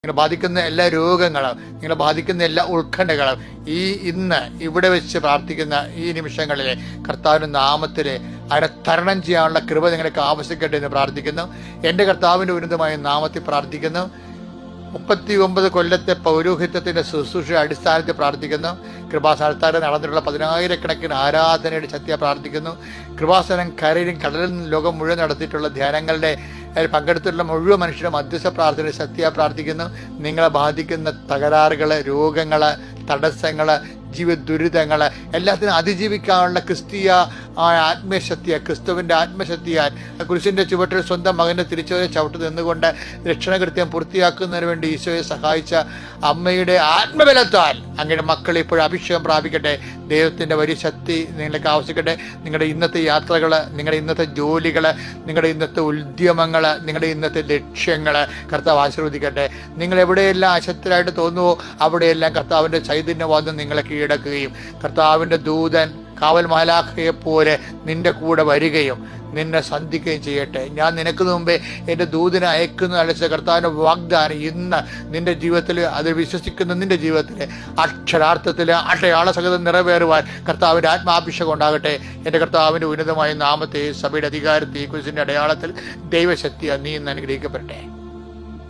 നിങ്ങളെ ബാധിക്കുന്ന എല്ലാ രോഗങ്ങളും, നിങ്ങളെ ബാധിക്കുന്ന എല്ലാ ഉത്കണ്ഠകളും ഇന്ന് ഇവിടെ വെച്ച് പ്രാർത്ഥിക്കുന്ന ഈ നിമിഷങ്ങളിലെ കർത്താവിന്റെ നാമത്തിലെ അതിനെ തരണം ചെയ്യാനുള്ള കൃപ നിങ്ങൾക്ക് ആവശ്യിക്കട്ടെ എന്ന് പ്രാർത്ഥിക്കുന്നു. എൻ്റെ കർത്താവിന്റെ ഉന്നതമായ നാമത്തിൽ പ്രാർത്ഥിക്കുന്നു. 39 കൊല്ലത്തെ പൗരോഹിത്യത്തിന്റെ ശുശ്രൂഷ അടിസ്ഥാനത്തിൽ പ്രാർത്ഥിക്കുന്നു. കൃപാസനത്താരെ നടന്നിട്ടുള്ള 10,000-കണക്കിന് ആരാധനയുടെ ശക്തിയെ പ്രാർത്ഥിക്കുന്നു. കൃപാസനം കരയിലും കടലിലും ലോകം മുഴുവൻ നടത്തിയിട്ടുള്ള ധ്യാനങ്ങളുടെ പങ്കെടുത്തിട്ടുള്ള മുഴുവൻ മനുഷ്യരുടെ മധ്യസ്ഥ പ്രാർത്ഥനയുടെ ശക്തിയെ പ്രാർത്ഥിക്കുന്നു. നിങ്ങളെ ബാധിക്കുന്ന തകരാറുകള്, രോഗങ്ങള്, തടസ്സങ്ങള്, ജീവിത ദുരിതങ്ങള് എല്ലാത്തിനും അതിജീവിക്കാനുള്ള ക്രിസ്തീയ ആത്മശക്തിയാൽ, ക്രിസ്തുവിന്റെ ആത്മശക്തിയാൽ കുരിശിന്റെ ചുവട്ടിൽ സ്വന്തം മകന്റെ തിരിച്ചുവരെ ചവിട്ട് നിന്നുകൊണ്ട് രക്ഷണകൃത്യം പൂർത്തിയാക്കുന്നതിന് വേണ്ടി ഈശോയെ സഹായിച്ച അമ്മയുടെ ആത്മബലത്താൽ അങ്ങനെ മക്കൾ ഇപ്പോഴും അഭിഷേകം പ്രാപിക്കട്ടെ. ദൈവത്തിന്റെ വലിയ ശക്തി നിങ്ങൾക്ക് ആവശ്യിക്കട്ടെ. നിങ്ങളുടെ ഇന്നത്തെ യാത്രകള്, നിങ്ങളുടെ ഇന്നത്തെ ജോലികള്, നിങ്ങളുടെ ഇന്നത്തെ ഉദ്യമങ്ങള്, നിങ്ങളുടെ ഇന്നത്തെ ലക്ഷ്യങ്ങള് കർത്താവ് ആശീർവദിക്കട്ടെ. നിങ്ങൾ എവിടെയെല്ലാം അശക്തരായിട്ട് തോന്നുവോ അവിടെയെല്ലാം കർത്താവിന്റെ ചൈതന്യവാദം നിങ്ങളെ കീഴടക്കുകയും കർത്താവിന്റെ ദൂതൻ കാവൽ മാലാഖയെപ്പോലെ നിന്റെ കൂടെ വരികയും നിന്നെ സന്ധിക്കുകയും ചെയ്യട്ടെ. ഞാൻ നിനക്ക് മുമ്പേ എൻ്റെ ദൂതനെ അയക്കുന്നു അലച്ച കർത്താവിൻ്റെ വാഗ്ദാനം ഇന്ന് നിന്റെ ജീവിതത്തിൽ, അത് വിശ്വസിക്കുന്ന നിന്റെ ജീവിതത്തിൽ അക്ഷരാർത്ഥത്തിൽ അടയാള സഹിതം നിറവേറുവാൻ കർത്താവിൻ്റെ ആത്മാഭിഷേകം ഉണ്ടാകട്ടെ. എൻ്റെ കർത്താവിൻ്റെ ഉന്നതമായ നാമത്തെ, സഭയുടെ അധികാരത്തെ, കുരിശിൻ്റെ അടയാളത്തിൽ ദൈവശക്തി നീ ഇന്ന് അനുഗ്രഹിക്കപ്പെടട്ടെ.